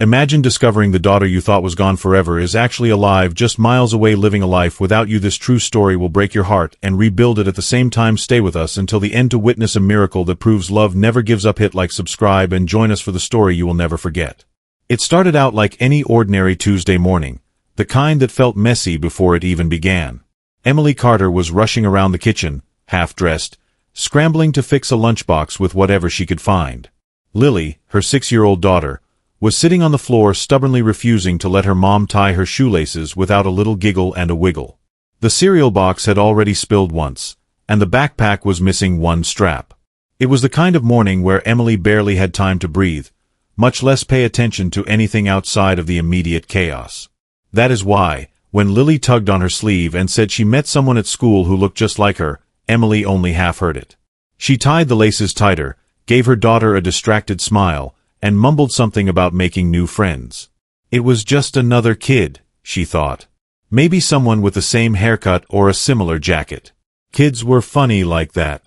Imagine discovering the daughter you thought was gone forever is actually alive just miles away living a life without you. This true story will break your heart and rebuild it at the same time. Stay with us until the end to witness a miracle that proves love never gives up. Hit like, subscribe, and join us for the story you will never forget. It started out like any ordinary Tuesday morning, the kind that felt messy before it even began. Emily Carter was rushing around the kitchen, half-dressed, scrambling to fix a lunchbox with whatever she could find. Lily, her 6-year-old daughter, was sitting on the floor stubbornly refusing to let her mom tie her shoelaces without a little giggle and a wiggle. The cereal box had already spilled once, and the backpack was missing one strap. It was the kind of morning where Emily barely had time to breathe, much less pay attention to anything outside of the immediate chaos. That is why, when Lily tugged on her sleeve and said she met someone at school who looked just like her, Emily only half heard it. She tied the laces tighter, gave her daughter a distracted smile, and mumbled something about making new friends. It was just another kid, she thought. Maybe someone with the same haircut or a similar jacket. Kids were funny like that.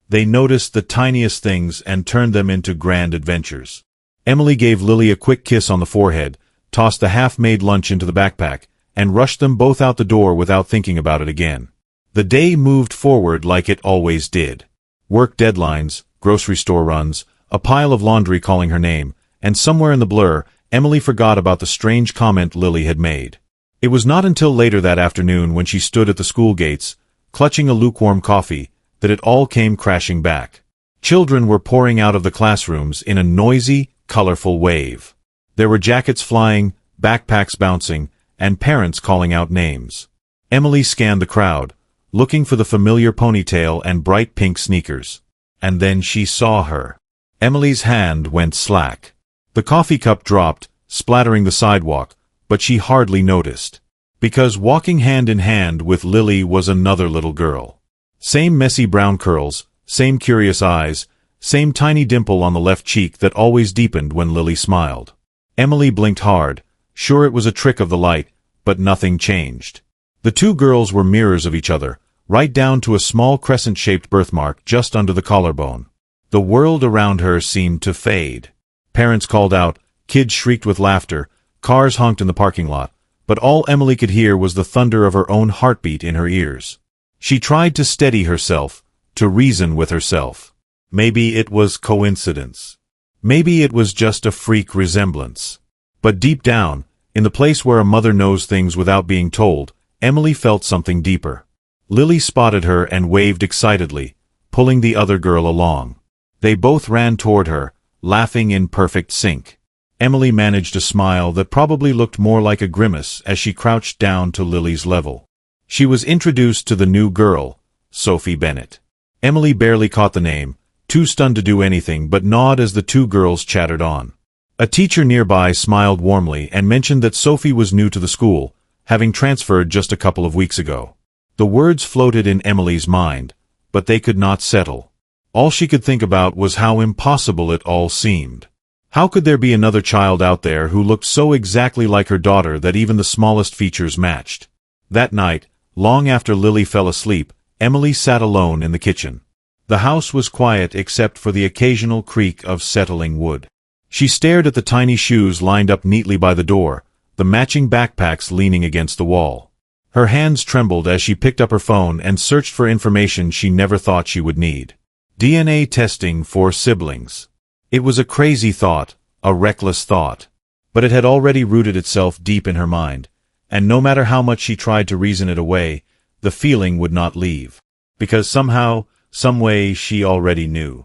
They noticed the tiniest things and turned them into grand adventures. Emily gave Lily a quick kiss on the forehead, tossed the half-made lunch into the backpack, and rushed them both out the door without thinking about it again. The day moved forward like it always did. Work deadlines, grocery store runs, a pile of laundry calling her name, and somewhere in the blur, Emily forgot about the strange comment Lily had made. It was not until later that afternoon when she stood at the school gates, clutching a lukewarm coffee, that it all came crashing back. Children were pouring out of the classrooms in a noisy, colorful wave. There were jackets flying, backpacks bouncing, and parents calling out names. Emily scanned the crowd, looking for the familiar ponytail and bright pink sneakers. And then she saw her. Emily's hand went slack. The coffee cup dropped, splattering the sidewalk, but she hardly noticed. Because walking hand in hand with Lily was another little girl. Same messy brown curls, same curious eyes, same tiny dimple on the left cheek that always deepened when Lily smiled. Emily blinked hard, sure it was a trick of the light, but nothing changed. The two girls were mirrors of each other, right down to a small crescent-shaped birthmark just under the collarbone. The world around her seemed to fade. Parents called out, kids shrieked with laughter, cars honked in the parking lot, but all Emily could hear was the thunder of her own heartbeat in her ears. She tried to steady herself, to reason with herself. Maybe it was coincidence. Maybe it was just a freak resemblance. But deep down, in the place where a mother knows things without being told, Emily felt something deeper. Lily spotted her and waved excitedly, pulling the other girl along. They both ran toward her, laughing in perfect sync. Emily managed a smile that probably looked more like a grimace as she crouched down to Lily's level. She was introduced to the new girl, Sophie Bennett. Emily barely caught the name, too stunned to do anything but nod as the two girls chattered on. A teacher nearby smiled warmly and mentioned that Sophie was new to the school, having transferred just a couple of weeks ago. The words floated in Emily's mind, but they could not settle. All she could think about was how impossible it all seemed. How could there be another child out there who looked so exactly like her daughter that even the smallest features matched? That night, long after Lily fell asleep, Emily sat alone in the kitchen. The house was quiet except for the occasional creak of settling wood. She stared at the tiny shoes lined up neatly by the door, the matching backpacks leaning against the wall. Her hands trembled as she picked up her phone and searched for information she never thought she would need. DNA testing for siblings. It was a crazy thought, a reckless thought. But it had already rooted itself deep in her mind, and no matter how much she tried to reason it away, the feeling would not leave. Because somehow, some way she already knew.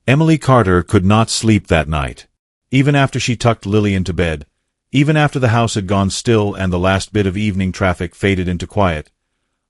Emily Carter could not sleep that night. Even after she tucked Lily into bed, even after the house had gone still and the last bit of evening traffic faded into quiet,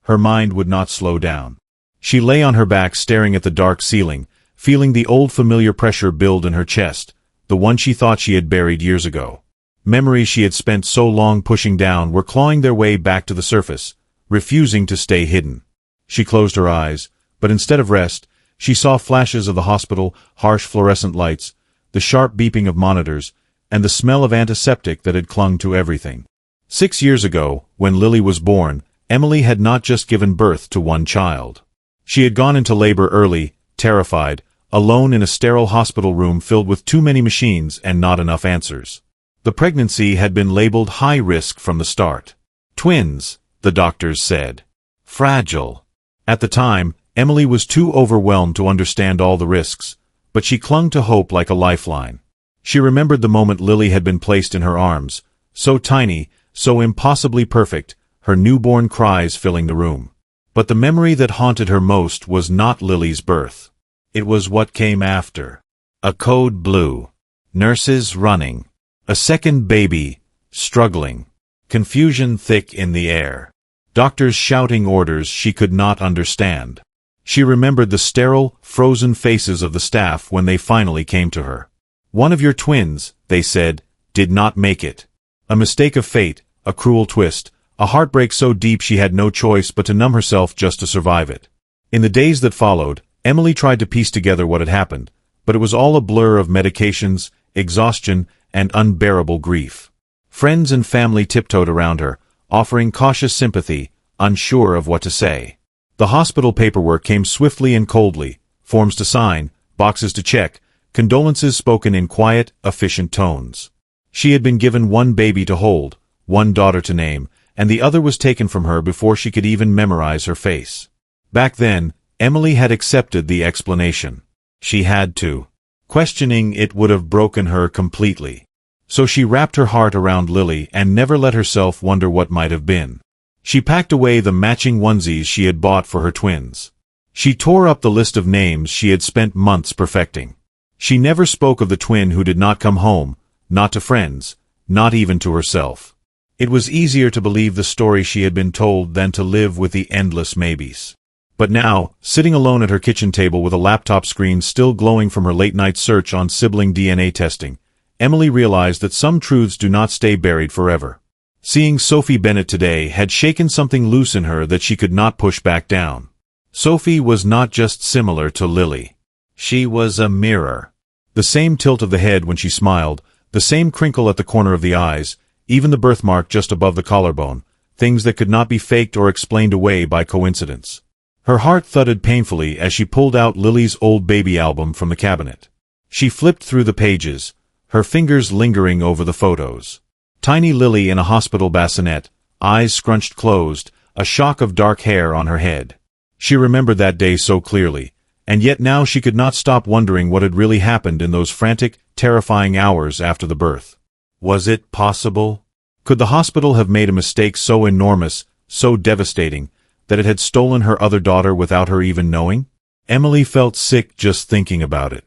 her mind would not slow down. She lay on her back staring at the dark ceiling, feeling the old familiar pressure build in her chest, the one she thought she had buried years ago. Memories she had spent so long pushing down were clawing their way back to the surface, refusing to stay hidden. She closed her eyes, but instead of rest, she saw flashes of the hospital, harsh fluorescent lights, the sharp beeping of monitors, and the smell of antiseptic that had clung to everything. 6 years ago, when Lily was born, Emily had not just given birth to one child. She had gone into labor early, terrified, alone in a sterile hospital room filled with too many machines and not enough answers. The pregnancy had been labeled high risk from the start. Twins, the doctors said. Fragile. At the time, Emily was too overwhelmed to understand all the risks, but she clung to hope like a lifeline. She remembered the moment Lily had been placed in her arms, so tiny, so impossibly perfect, her newborn cries filling the room. But the memory that haunted her most was not Lily's birth. It was what came after. A code blue. Nurses running. A second baby, struggling. Confusion thick in the air. Doctors shouting orders she could not understand. She remembered the sterile, frozen faces of the staff when they finally came to her. One of your twins, they said, did not make it. A mistake of fate, a cruel twist, a heartbreak so deep she had no choice but to numb herself just to survive it. In the days that followed, Emily tried to piece together what had happened, but it was all a blur of medications, exhaustion, and unbearable grief. Friends and family tiptoed around her, offering cautious sympathy, unsure of what to say. The hospital paperwork came swiftly and coldly, forms to sign, boxes to check, condolences spoken in quiet, efficient tones. She had been given one baby to hold, one daughter to name, and the other was taken from her before she could even memorize her face. Back then, Emily had accepted the explanation. She had to. Questioning it would have broken her completely. So she wrapped her heart around Lily and never let herself wonder what might have been. She packed away the matching onesies she had bought for her twins. She tore up the list of names she had spent months perfecting. She never spoke of the twin who did not come home, not to friends, not even to herself. It was easier to believe the story she had been told than to live with the endless maybes. But now, sitting alone at her kitchen table with a laptop screen still glowing from her late-night search on sibling DNA testing, Emily realized that some truths do not stay buried forever. Seeing Sophie Bennett today had shaken something loose in her that she could not push back down. Sophie was not just similar to Lily. She was a mirror. The same tilt of the head when she smiled, the same crinkle at the corner of the eyes, even the birthmark just above the collarbone, things that could not be faked or explained away by coincidence. Her heart thudded painfully as she pulled out Lily's old baby album from the cabinet. She flipped through the pages, her fingers lingering over the photos. Tiny Lily in a hospital bassinet, eyes scrunched closed, a shock of dark hair on her head. She remembered that day so clearly, and yet now she could not stop wondering what had really happened in those frantic, terrifying hours after the birth. Was it possible? Could the hospital have made a mistake so enormous, so devastating, that it had stolen her other daughter without her even knowing? Emily felt sick just thinking about it.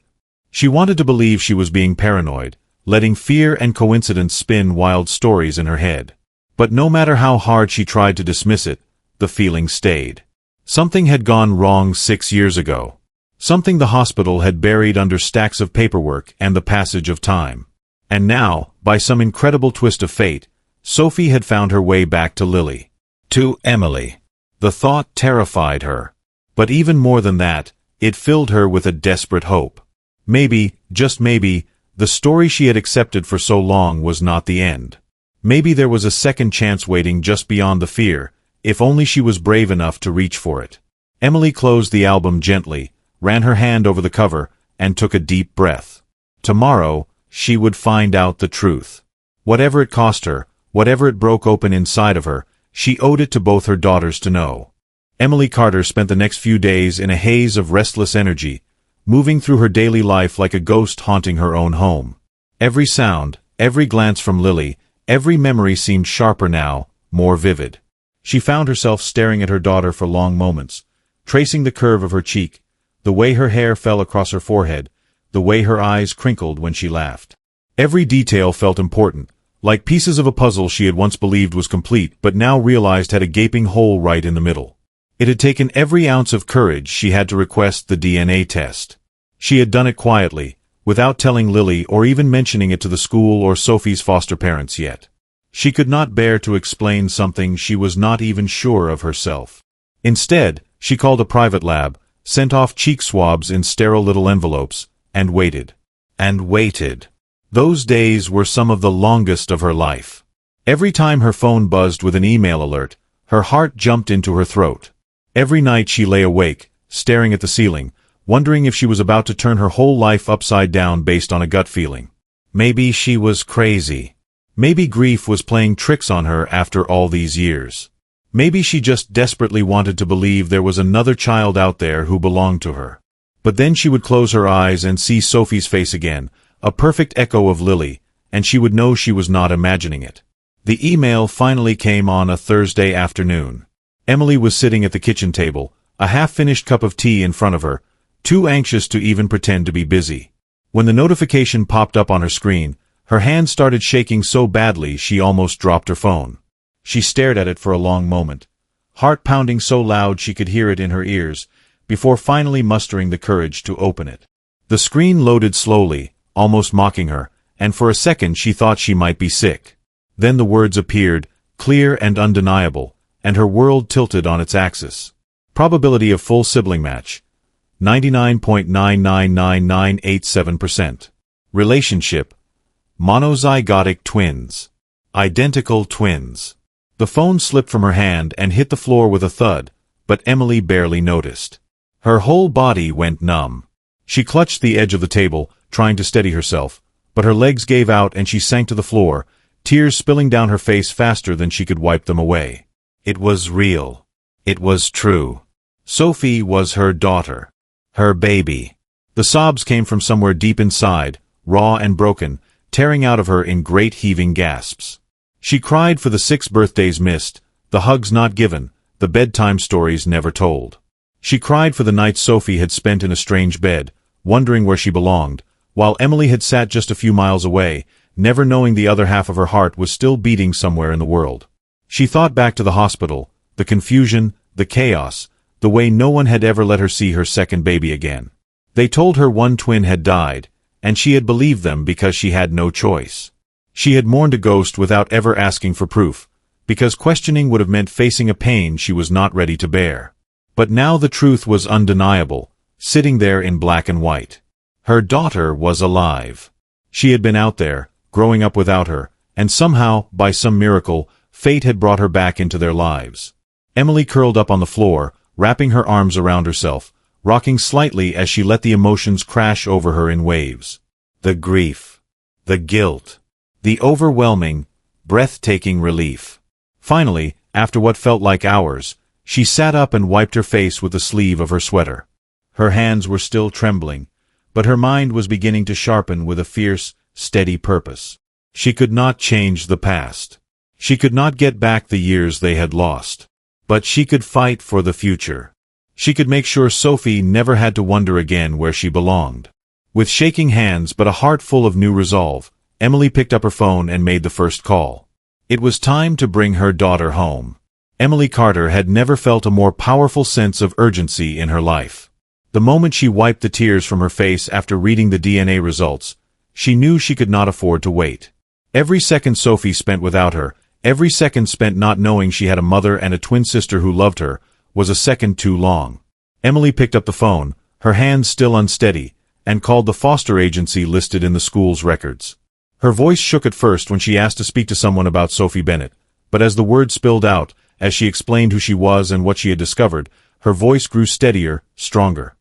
She wanted to believe she was being paranoid, letting fear and coincidence spin wild stories in her head. But no matter how hard she tried to dismiss it, the feeling stayed. Something had gone wrong 6 years ago. Something the hospital had buried under stacks of paperwork and the passage of time. And now, by some incredible twist of fate, Sophie had found her way back to Lily. To Emily. The thought terrified her. But even more than that, it filled her with a desperate hope. Maybe, just maybe, the story she had accepted for so long was not the end. Maybe there was a second chance waiting just beyond the fear, if only she was brave enough to reach for it. Emily closed the album gently, ran her hand over the cover, and took a deep breath. Tomorrow, she would find out the truth. Whatever it cost her, whatever it broke open inside of her, she owed it to both her daughters to know. Emily Carter spent the next few days in a haze of restless energy, moving through her daily life like a ghost haunting her own home. Every sound, every glance from Lily, every memory seemed sharper now, more vivid. She found herself staring at her daughter for long moments, tracing the curve of her cheek, the way her hair fell across her forehead, the way her eyes crinkled when she laughed. Every detail felt important, like pieces of a puzzle she had once believed was complete but now realized had a gaping hole right in the middle. It had taken every ounce of courage she had to request the DNA test. She had done it quietly, without telling Lily or even mentioning it to the school or Sophie's foster parents yet. She could not bear to explain something she was not even sure of herself. Instead, she called a private lab, sent off cheek swabs in sterile little envelopes, and waited. And waited. Those days were some of the longest of her life. Every time her phone buzzed with an email alert, her heart jumped into her throat. Every night she lay awake, staring at the ceiling, wondering if she was about to turn her whole life upside down based on a gut feeling. Maybe she was crazy. Maybe grief was playing tricks on her after all these years. Maybe she just desperately wanted to believe there was another child out there who belonged to her. But then she would close her eyes and see Sophie's face again, a perfect echo of Lily, and she would know she was not imagining it. The email finally came on a Thursday afternoon. Emily was sitting at the kitchen table, a half-finished cup of tea in front of her, too anxious to even pretend to be busy. When the notification popped up on her screen, her hand started shaking so badly she almost dropped her phone. She stared at it for a long moment, heart pounding so loud she could hear it in her ears, before finally mustering the courage to open it. The screen loaded slowly, almost mocking her, and for a second she thought she might be sick. Then the words appeared, clear and undeniable, and her world tilted on its axis. Probability of full sibling match, 99.99997%. Relationship, monozygotic twins. Identical twins. The phone slipped from her hand and hit the floor with a thud, but Emily barely noticed. Her whole body went numb. She clutched the edge of the table, trying to steady herself, but her legs gave out and she sank to the floor, tears spilling down her face faster than she could wipe them away. It was real. It was true. Sophie was her daughter. Her baby. The sobs came from somewhere deep inside, raw and broken, tearing out of her in great heaving gasps. She cried for the 6 birthdays missed, the hugs not given, the bedtime stories never told. She cried for the nights Sophie had spent in a strange bed, wondering where she belonged, while Emily had sat just a few miles away, never knowing the other half of her heart was still beating somewhere in the world. She thought back to the hospital, the confusion, the chaos, the way no one had ever let her see her second baby again. They told her one twin had died, and she had believed them because she had no choice. She had mourned a ghost without ever asking for proof, because questioning would have meant facing a pain she was not ready to bear. But now the truth was undeniable, sitting there in black and white. Her daughter was alive. She had been out there, growing up without her, and somehow, by some miracle, fate had brought her back into their lives. Emily curled up on the floor, wrapping her arms around herself, rocking slightly as she let the emotions crash over her in waves. The grief. The guilt. The overwhelming, breathtaking relief. Finally, after what felt like hours, she sat up and wiped her face with the sleeve of her sweater. Her hands were still trembling, but her mind was beginning to sharpen with a fierce, steady purpose. She could not change the past. She could not get back the years they had lost. But she could fight for the future. She could make sure Sophie never had to wonder again where she belonged. With shaking hands but a heart full of new resolve, Emily picked up her phone and made the first call. It was time to bring her daughter home. Emily Carter had never felt a more powerful sense of urgency in her life. The moment she wiped the tears from her face after reading the DNA results, she knew she could not afford to wait. Every second Sophie spent without her, every second spent not knowing she had a mother and a twin sister who loved her, was a second too long. Emily picked up the phone, her hands still unsteady, and called the foster agency listed in the school's records. Her voice shook at first when she asked to speak to someone about Sophie Bennett, but as the words spilled out, as she explained who she was and what she had discovered, her voice grew steadier, stronger.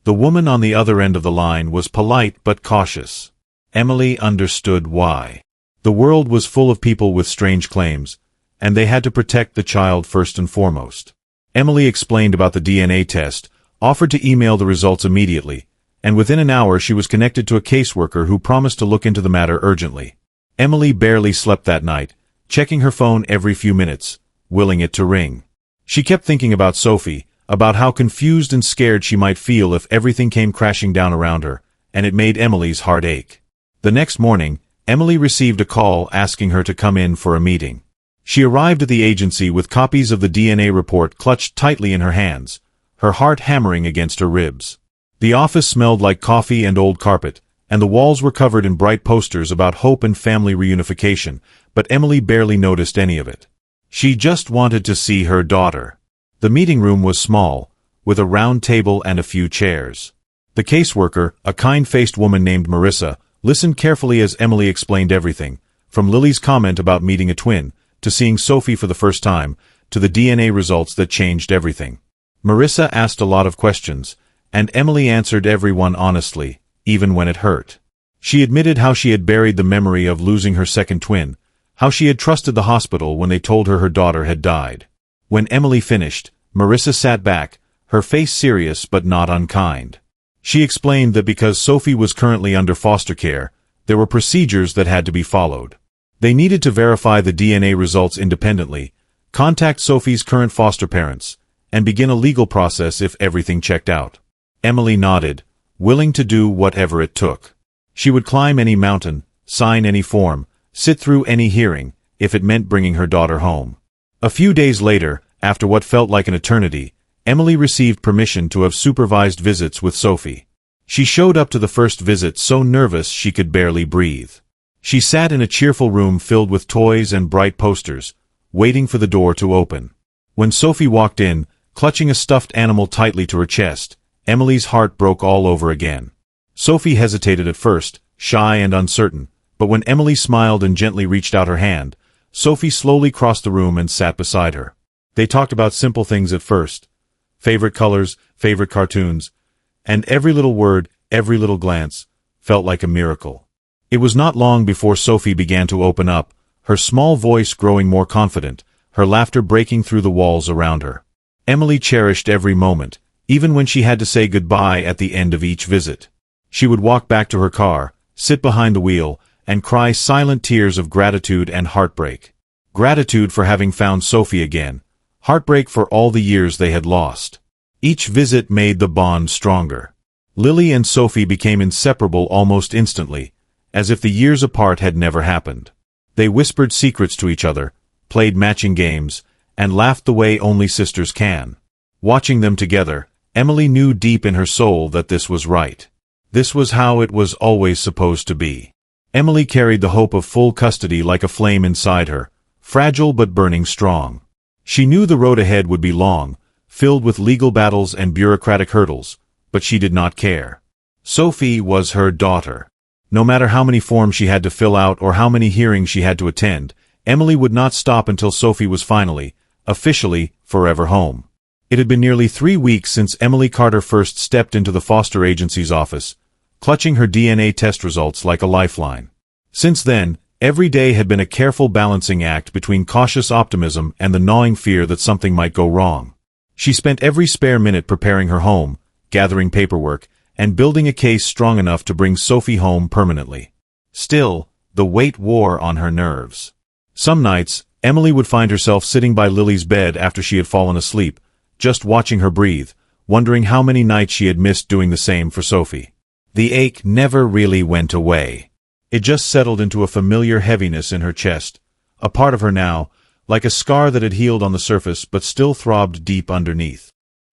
The woman on the other end of the line was polite but cautious. Emily understood why. The world was full of people with strange claims, and they had to protect the child first and foremost. Emily explained about the DNA test, offered to email the results immediately, and within an hour she was connected to a caseworker who promised to look into the matter urgently. Emily barely slept that night, checking her phone every few minutes, willing it to ring. She kept thinking about Sophie, about how confused and scared she might feel if everything came crashing down around her, and it made Emily's heart ache. The next morning, Emily received a call asking her to come in for a meeting. She arrived at the agency with copies of the DNA report clutched tightly in her hands, her heart hammering against her ribs. The office smelled like coffee and old carpet, and the walls were covered in bright posters about hope and family reunification, but Emily barely noticed any of it. She just wanted to see her daughter. The meeting room was small, with a round table and a few chairs. The caseworker, a kind-faced woman named Marissa, listened carefully as Emily explained everything, from Lily's comment about meeting a twin, to seeing Sophie for the first time, to the DNA results that changed everything. Marissa asked a lot of questions, and Emily answered everyone honestly, even when it hurt. She admitted how she had buried the memory of losing her second twin, how she had trusted the hospital when they told her her daughter had died. When Emily finished, Marissa sat back, her face serious but not unkind. She explained that because Sophie was currently under foster care, there were procedures that had to be followed. They needed to verify the DNA results independently, contact Sophie's current foster parents, and begin a legal process if everything checked out. Emily nodded, willing to do whatever it took. She would climb any mountain, sign any form, sit through any hearing, if it meant bringing her daughter home. A few days later, after what felt like an eternity, Emily received permission to have supervised visits with Sophie. She showed up to the first visit so nervous she could barely breathe. She sat in a cheerful room filled with toys and bright posters, waiting for the door to open. When Sophie walked in, clutching a stuffed animal tightly to her chest, Emily's heart broke all over again. Sophie hesitated at first, shy and uncertain, but when Emily smiled and gently reached out her hand, Sophie slowly crossed the room and sat beside her. They talked about simple things at first. Favorite colors, favorite cartoons, and every little word, every little glance, felt like a miracle. It was not long before Sophie began to open up, her small voice growing more confident, her laughter breaking through the walls around her. Emily cherished every moment, even when she had to say goodbye at the end of each visit. She would walk back to her car, sit behind the wheel, and cry silent tears of gratitude and heartbreak. Gratitude for having found Sophie again, heartbreak for all the years they had lost. Each visit made the bond stronger. Lily and Sophie became inseparable almost instantly, as if the years apart had never happened. They whispered secrets to each other, played matching games, and laughed the way only sisters can. Watching them together, Emily knew deep in her soul that this was right. This was how it was always supposed to be. Emily carried the hope of full custody like a flame inside her, fragile but burning strong. She knew the road ahead would be long, filled with legal battles and bureaucratic hurdles, but she did not care. Sophie was her daughter. No matter how many forms she had to fill out or how many hearings she had to attend, Emily would not stop until Sophie was finally, officially, forever home. It had been nearly 3 weeks since Emily Carter first stepped into the foster agency's office, clutching her DNA test results like a lifeline. Since then, every day had been a careful balancing act between cautious optimism and the gnawing fear that something might go wrong. She spent every spare minute preparing her home, gathering paperwork, and building a case strong enough to bring Sophie home permanently. Still, the weight wore on her nerves. Some nights, Emily would find herself sitting by Lily's bed after she had fallen asleep, just watching her breathe, wondering how many nights she had missed doing the same for Sophie. The ache never really went away. It just settled into a familiar heaviness in her chest, a part of her now, like a scar that had healed on the surface but still throbbed deep underneath.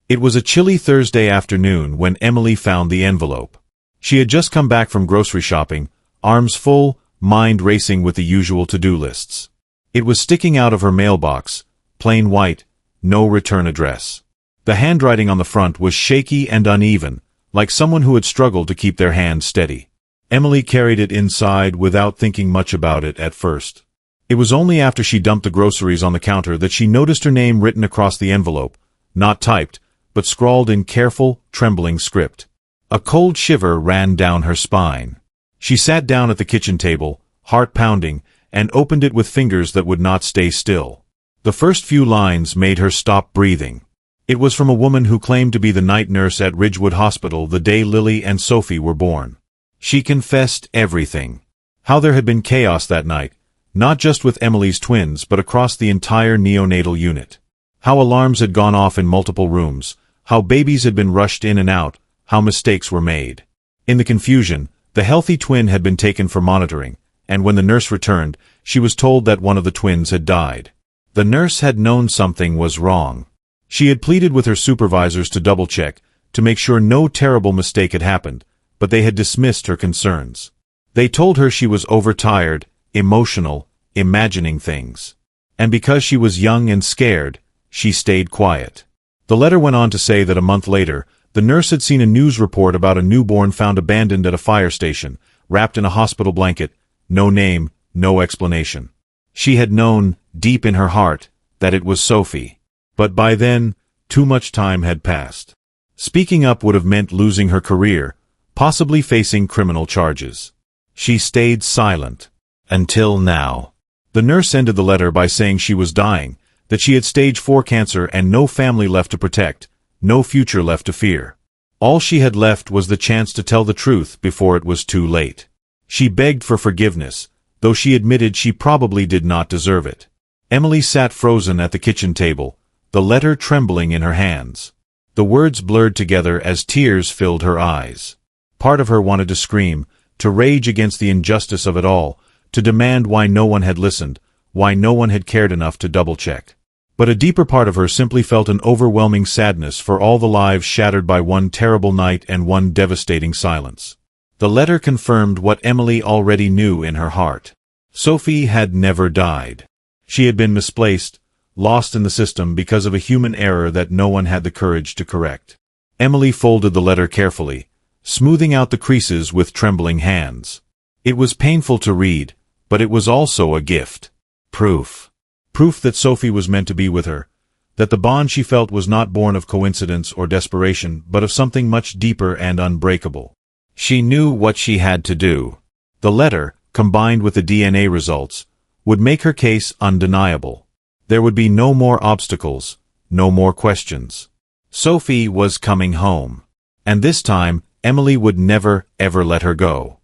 It was a chilly Thursday afternoon when Emily found the envelope. She had just come back from grocery shopping, arms full, mind racing with the usual to-do lists. It was sticking out of her mailbox, plain white, no return address. The handwriting on the front was shaky and uneven, like someone who had struggled to keep their hand steady. Emily carried it inside without thinking much about it at first. It was only after she dumped the groceries on the counter that she noticed her name written across the envelope, not typed, but scrawled in careful, trembling script. A cold shiver ran down her spine. She sat down at the kitchen table, heart pounding, and opened it with fingers that would not stay still. The first few lines made her stop breathing. It was from a woman who claimed to be the night nurse at Ridgewood Hospital the day Lily and Sophie were born. She confessed everything. How there had been chaos that night, not just with Emily's twins but across the entire neonatal unit. How alarms had gone off in multiple rooms, how babies had been rushed in and out, how mistakes were made. In the confusion, the healthy twin had been taken for monitoring, and when the nurse returned, she was told that one of the twins had died. The nurse had known something was wrong. She had pleaded with her supervisors to double-check, to make sure no terrible mistake had happened, but they had dismissed her concerns. They told her she was overtired, emotional, imagining things. And because she was young and scared, she stayed quiet. The letter went on to say that a month later, the nurse had seen a news report about a newborn found abandoned at a fire station, wrapped in a hospital blanket, no name, no explanation. She had known, deep in her heart, that it was Sophie. But by then, too much time had passed. Speaking up would have meant losing her career, possibly facing criminal charges. She stayed silent. Until now. The nurse ended the letter by saying she was dying, that she had stage 4 cancer and no family left to protect, no future left to fear. All she had left was the chance to tell the truth before it was too late. She begged for forgiveness, though she admitted she probably did not deserve it. Emily sat frozen at the kitchen table, the letter trembling in her hands. The words blurred together as tears filled her eyes. Part of her wanted to scream, to rage against the injustice of it all, to demand why no one had listened, why no one had cared enough to double-check. But a deeper part of her simply felt an overwhelming sadness for all the lives shattered by one terrible night and one devastating silence. The letter confirmed what Emily already knew in her heart. Sophie had never died. She had been misplaced, lost in the system because of a human error that no one had the courage to correct. Emily folded the letter carefully, smoothing out the creases with trembling hands. It was painful to read, but it was also a gift. Proof. Proof that Sophie was meant to be with her, that the bond she felt was not born of coincidence or desperation, but of something much deeper and unbreakable. She knew what she had to do. The letter, combined with the DNA results, would make her case undeniable. There would be no more obstacles, no more questions. Sophie was coming home. And this time, Emily would never, ever let her go.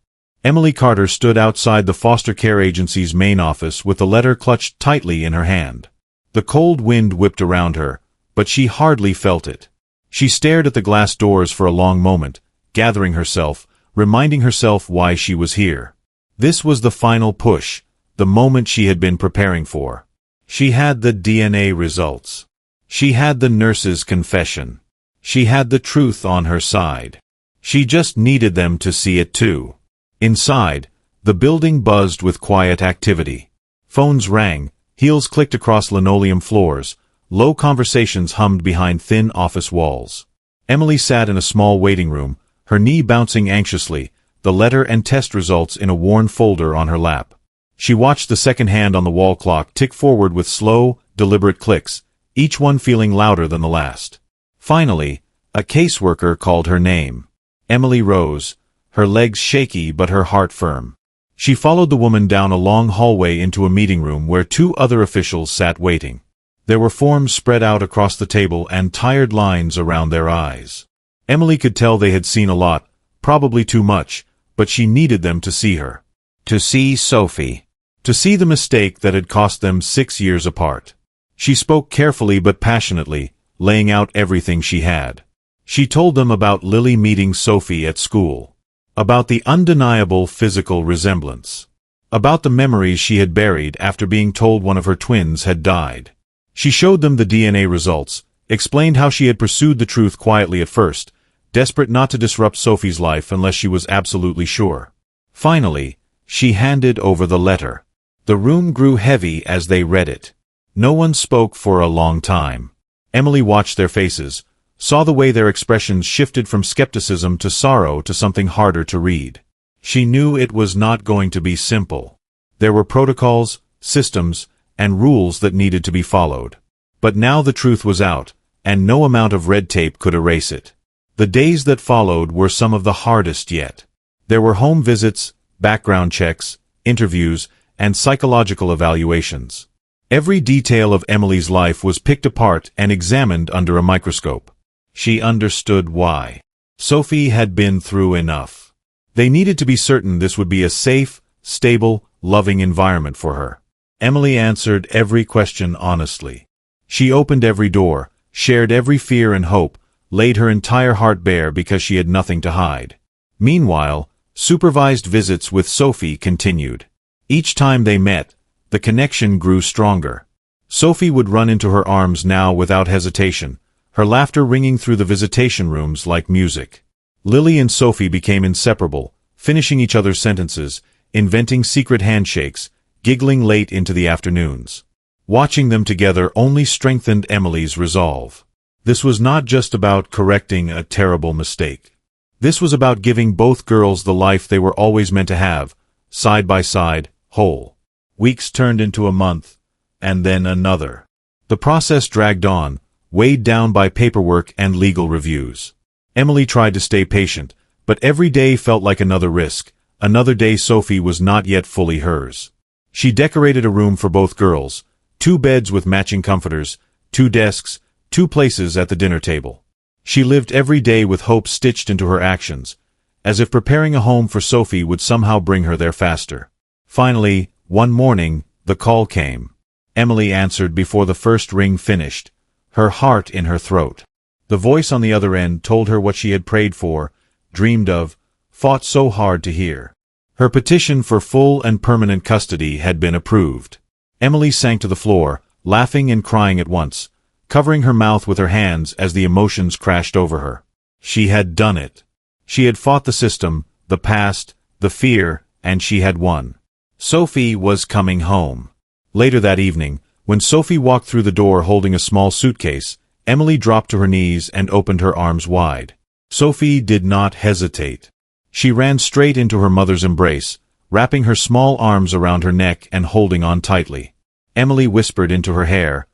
Emily Carter stood outside the foster care agency's main office with the letter clutched tightly in her hand. The cold wind whipped around her, but she hardly felt it. She stared at the glass doors for a long moment, gathering herself, reminding herself why she was here. This was the final push, the moment she had been preparing for. She had the DNA results. She had the nurse's confession. She had the truth on her side. She just needed them to see it too. Inside, the building buzzed with quiet activity. Phones rang, heels clicked across linoleum floors, low conversations hummed behind thin office walls. Emily sat in a small waiting room, her knee bouncing anxiously, the letter and test results in a worn folder on her lap. She watched the second hand on the wall clock tick forward with slow, deliberate clicks, each one feeling louder than the last. Finally, a caseworker called her name. Emily rose, her legs shaky but her heart firm. She followed the woman down a long hallway into a meeting room where 2 other officials sat waiting. There were forms spread out across the table and tired lines around their eyes. Emily could tell they had seen a lot, probably too much, but she needed them to see her. To see Sophie. To see the mistake that had cost them 6 years apart. She spoke carefully but passionately, laying out everything she had. She told them about Lily meeting Sophie at school. About the undeniable physical resemblance. About the memories she had buried after being told one of her twins had died. She showed them the DNA results, explained how she had pursued the truth quietly at first, desperate not to disrupt Sophie's life unless she was absolutely sure. Finally, she handed over the letter. The room grew heavy as they read it. No one spoke for a long time. Emily watched their faces, saw the way their expressions shifted from skepticism to sorrow to something harder to read. She knew it was not going to be simple. There were protocols, systems, and rules that needed to be followed. But now the truth was out, and no amount of red tape could erase it. The days that followed were some of the hardest yet. There were home visits, background checks, interviews, and psychological evaluations. Every detail of Emily's life was picked apart and examined under a microscope. She understood why. Sophie had been through enough. They needed to be certain this would be a safe, stable, loving environment for her. Emily answered every question honestly. She opened every door, shared every fear and hope, laid her entire heart bare because she had nothing to hide. Meanwhile, supervised visits with Sophie continued. Each time they met, the connection grew stronger. Sophie would run into her arms now without hesitation, her laughter ringing through the visitation rooms like music. Lily and Sophie became inseparable, finishing each other's sentences, inventing secret handshakes, giggling late into the afternoons. Watching them together only strengthened Emily's resolve. This was not just about correcting a terrible mistake. This was about giving both girls the life they were always meant to have, side by side, whole. Weeks turned into a month, and then another. The process dragged on, weighed down by paperwork and legal reviews. Emily tried to stay patient, but every day felt like another risk, another day Sophie was not yet fully hers. She decorated a room for both girls, 2 beds with matching comforters, 2 desks, 2 places at the dinner table. She lived every day with hope stitched into her actions, as if preparing a home for Sophie would somehow bring her there faster. Finally, one morning, the call came. Emily answered before the first ring finished, her heart in her throat. The voice on the other end told her what she had prayed for, dreamed of, fought so hard to hear. Her petition for full and permanent custody had been approved. Emily sank to the floor, laughing and crying at once, covering her mouth with her hands as the emotions crashed over her. She had done it. She had fought the system, the past, the fear, and she had won. Sophie was coming home. Later that evening, when Sophie walked through the door holding a small suitcase, Emily dropped to her knees and opened her arms wide. Sophie did not hesitate. She ran straight into her mother's embrace, wrapping her small arms around her neck and holding on tightly. Emily whispered into her hair,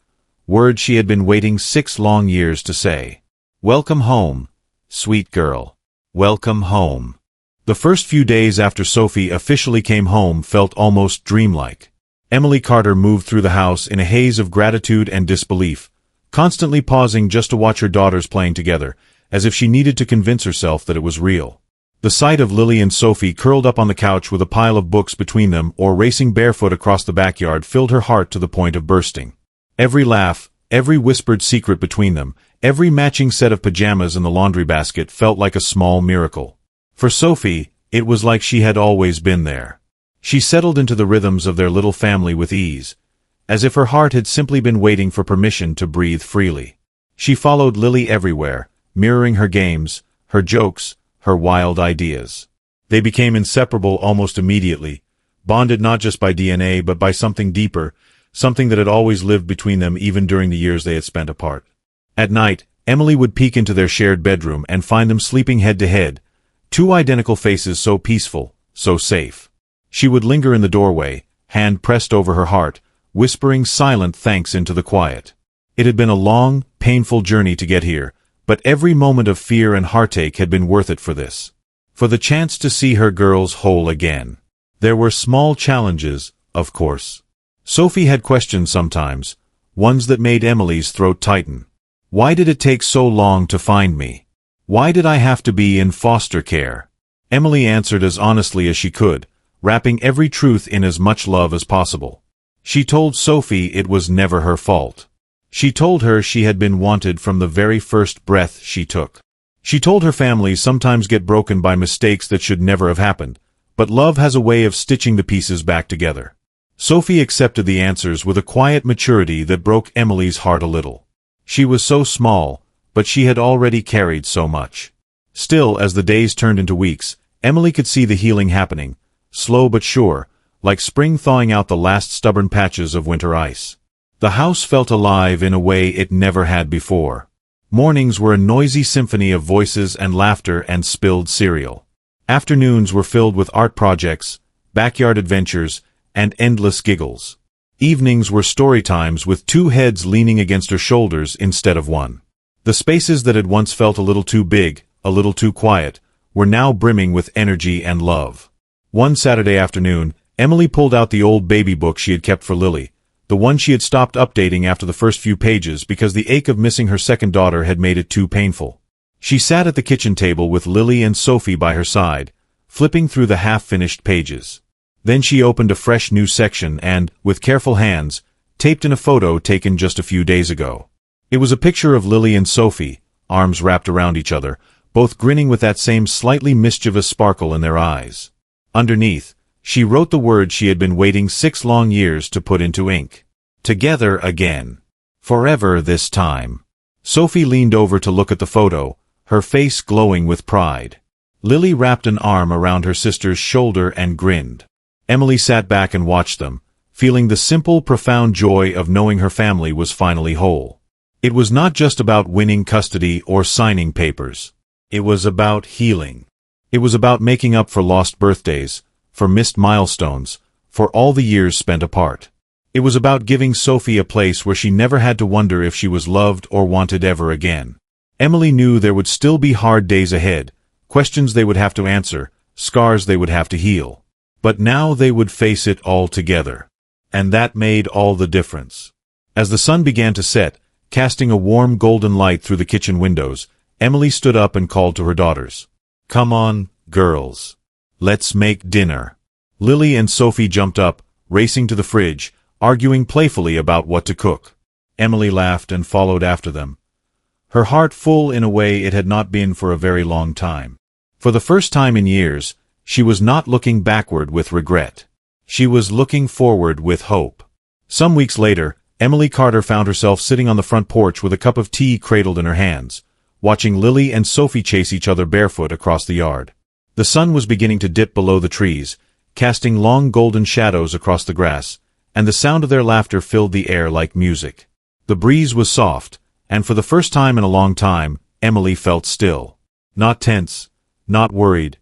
words she had been waiting 6 long years to say. "Welcome home, sweet girl. Welcome home." The first few days after Sophie officially came home felt almost dreamlike. Emily Carter moved through the house in a haze of gratitude and disbelief, constantly pausing just to watch her daughters playing together, as if she needed to convince herself that it was real. The sight of Lily and Sophie curled up on the couch with a pile of books between them or racing barefoot across the backyard filled her heart to the point of bursting. Every laugh, every whispered secret between them, every matching set of pajamas in the laundry basket felt like a small miracle. For Sophie, it was like she had always been there. She settled into the rhythms of their little family with ease, as if her heart had simply been waiting for permission to breathe freely. She followed Lily everywhere, mirroring her games, her jokes, her wild ideas. They became inseparable almost immediately, bonded not just by DNA but by something deeper, something that had always lived between them even during the years they had spent apart. At night, Emily would peek into their shared bedroom and find them sleeping head to head, 2 identical faces so peaceful, so safe. She would linger in the doorway, hand pressed over her heart, whispering silent thanks into the quiet. It had been a long, painful journey to get here, but every moment of fear and heartache had been worth it for this. For the chance to see her girls whole again. There were small challenges, of course. Sophie had questions sometimes, ones that made Emily's throat tighten. Why did it take so long to find me? Why did I have to be in foster care? Emily answered as honestly as she could, wrapping every truth in as much love as possible. She told Sophie it was never her fault. She told her she had been wanted from the very first breath she took. She told her families sometimes get broken by mistakes that should never have happened, but love has a way of stitching the pieces back together. Sophie accepted the answers with a quiet maturity that broke Emily's heart a little. She was so small, but she had already carried so much. Still, as the days turned into weeks, Emily could see the healing happening, slow but sure, like spring thawing out the last stubborn patches of winter ice. The house felt alive in a way it never had before. Mornings were a noisy symphony of voices and laughter and spilled cereal. Afternoons were filled with art projects, backyard adventures, and endless giggles. Evenings were story times with 2 heads leaning against her shoulders instead of one. The spaces that had once felt a little too big, a little too quiet, were now brimming with energy and love. One Saturday afternoon, Emily pulled out the old baby book she had kept for Lily, the one she had stopped updating after the first few pages because the ache of missing her second daughter had made it too painful. She sat at the kitchen table with Lily and Sophie by her side, flipping through the half-finished pages. Then she opened a fresh new section and, with careful hands, taped in a photo taken just a few days ago. It was a picture of Lily and Sophie, arms wrapped around each other, both grinning with that same slightly mischievous sparkle in their eyes. Underneath, she wrote the words she had been waiting 6 long years to put into ink. Together again. Forever this time. Sophie leaned over to look at the photo, her face glowing with pride. Lily wrapped an arm around her sister's shoulder and grinned. Emily sat back and watched them, feeling the simple, profound joy of knowing her family was finally whole. It was not just about winning custody or signing papers. It was about healing. It was about making up for lost birthdays, for missed milestones, for all the years spent apart. It was about giving Sophie a place where she never had to wonder if she was loved or wanted ever again. Emily knew there would still be hard days ahead, questions they would have to answer, scars they would have to heal. But now they would face it all together. And that made all the difference. As the sun began to set, casting a warm golden light through the kitchen windows, Emily stood up and called to her daughters. "Come on, girls. Let's make dinner." Lily and Sophie jumped up, racing to the fridge, arguing playfully about what to cook. Emily laughed and followed after them, her heart full in a way it had not been for a very long time. For the first time in years, she was not looking backward with regret. She was looking forward with hope. Some weeks later, Emily Carter found herself sitting on the front porch with a cup of tea cradled in her hands, watching Lily and Sophie chase each other barefoot across the yard. The sun was beginning to dip below the trees, casting long golden shadows across the grass, and the sound of their laughter filled the air like music. The breeze was soft, and for the first time in a long time, Emily felt still. Not tense, not worried,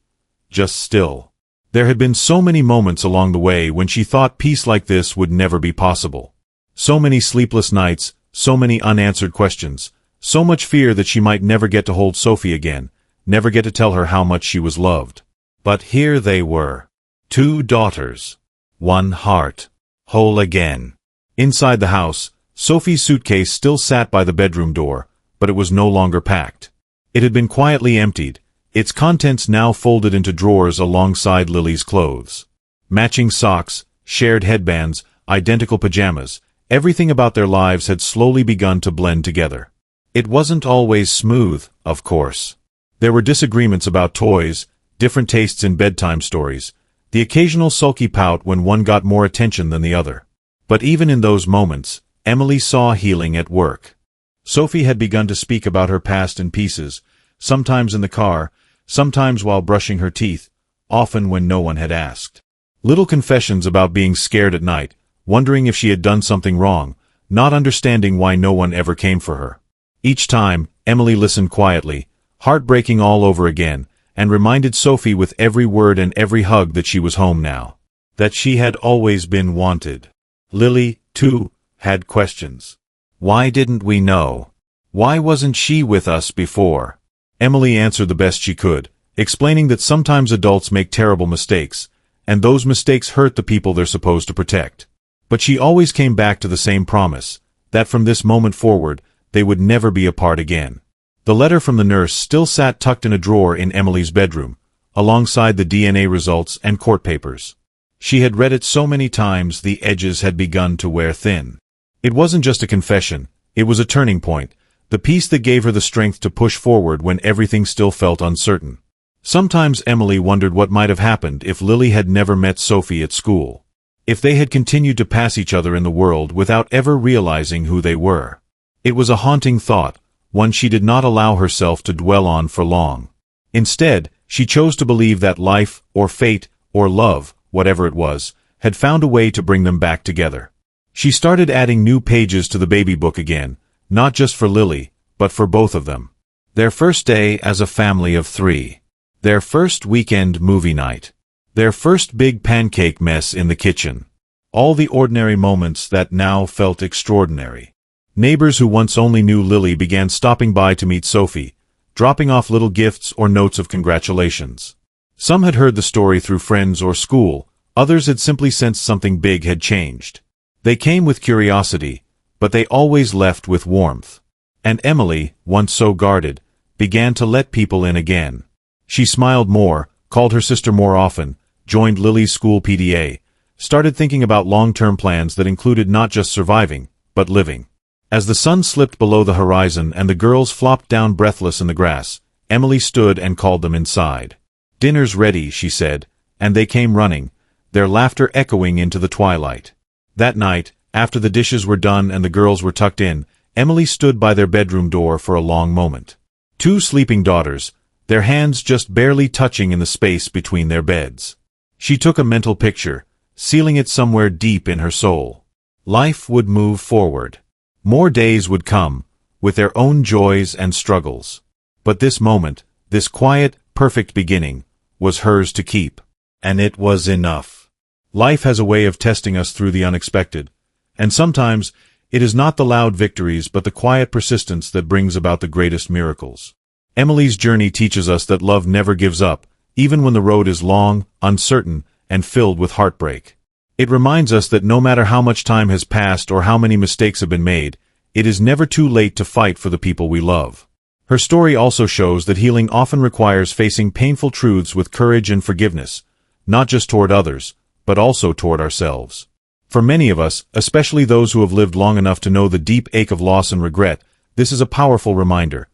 just still. There had been so many moments along the way when she thought peace like this would never be possible. So many sleepless nights, so many unanswered questions, so much fear that she might never get to hold Sophie again, never get to tell her how much she was loved. But here they were. 2 daughters. 1 heart. Whole again. Inside the house, Sophie's suitcase still sat by the bedroom door, but it was no longer packed. It had been quietly emptied, its contents now folded into drawers alongside Lily's clothes. Matching socks, shared headbands, identical pajamas, everything about their lives had slowly begun to blend together. It wasn't always smooth, of course. There were disagreements about toys, different tastes in bedtime stories, the occasional sulky pout when one got more attention than the other. But even in those moments, Emily saw healing at work. Sophie had begun to speak about her past in pieces, sometimes in the car, sometimes while brushing her teeth, often when no one had asked. Little confessions about being scared at night, wondering if she had done something wrong, not understanding why no one ever came for her. Each time, Emily listened quietly, heartbreaking all over again, and reminded Sophie with every word and every hug that she was home now. That she had always been wanted. Lily, too, had questions. Why didn't we know? Why wasn't she with us before? Emily answered the best she could, explaining that sometimes adults make terrible mistakes, and those mistakes hurt the people they're supposed to protect. But she always came back to the same promise, that from this moment forward, they would never be apart again. The letter from the nurse still sat tucked in a drawer in Emily's bedroom, alongside the DNA results and court papers. She had read it so many times the edges had begun to wear thin. It wasn't just a confession, it was a turning point, the piece that gave her the strength to push forward when everything still felt uncertain. Sometimes Emily wondered what might have happened if Lily had never met Sophie at school. If they had continued to pass each other in the world without ever realizing who they were. It was a haunting thought, one she did not allow herself to dwell on for long. Instead, she chose to believe that life, or fate, or love, whatever it was, had found a way to bring them back together. She started adding new pages to the baby book again, not just for Lily, but for both of them. Their first day as a family of 3. Their first weekend movie night. Their first big pancake mess in the kitchen. All the ordinary moments that now felt extraordinary. Neighbors who once only knew Lily began stopping by to meet Sophie, dropping off little gifts or notes of congratulations. Some had heard the story through friends or school, others had simply sensed something big had changed. They came with curiosity, but they always left with warmth. And Emily, once so guarded, began to let people in again. She smiled more, called her sister more often, joined Lily's school PTA, started thinking about long-term plans that included not just surviving, but living. As the sun slipped below the horizon and the girls flopped down breathless in the grass, Emily stood and called them inside. "Dinner's ready," she said, and they came running, their laughter echoing into the twilight. That night, after the dishes were done and the girls were tucked in, Emily stood by their bedroom door for a long moment. 2 sleeping daughters, their hands just barely touching in the space between their beds. She took a mental picture, sealing it somewhere deep in her soul. Life would move forward. More days would come, with their own joys and struggles. But this moment, this quiet, perfect beginning, was hers to keep. And it was enough. Life has a way of testing us through the unexpected, and sometimes it is not the loud victories but the quiet persistence that brings about the greatest miracles. Emily's journey teaches us that love never gives up, even when the road is long, uncertain, and filled with heartbreak. It reminds us that no matter how much time has passed or how many mistakes have been made, it is never too late to fight for the people we love. Her story also shows that healing often requires facing painful truths with courage and forgiveness, not just toward others, but also toward ourselves. For many of us, especially those who have lived long enough to know the deep ache of loss and regret, this is a powerful reminder.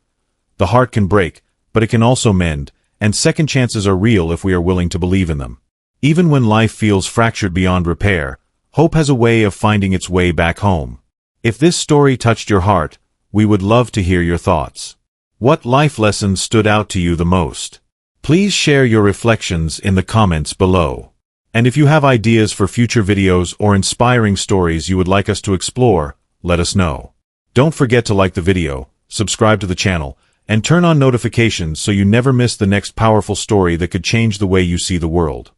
The heart can break, but it can also mend, and second chances are real if we are willing to believe in them. Even when life feels fractured beyond repair, hope has a way of finding its way back home. If this story touched your heart, we would love to hear your thoughts. What life lessons stood out to you the most? Please share your reflections in the comments below. And if you have ideas for future videos or inspiring stories you would like us to explore, let us know. Don't forget to like the video, subscribe to the channel, and turn on notifications so you never miss the next powerful story that could change the way you see the world.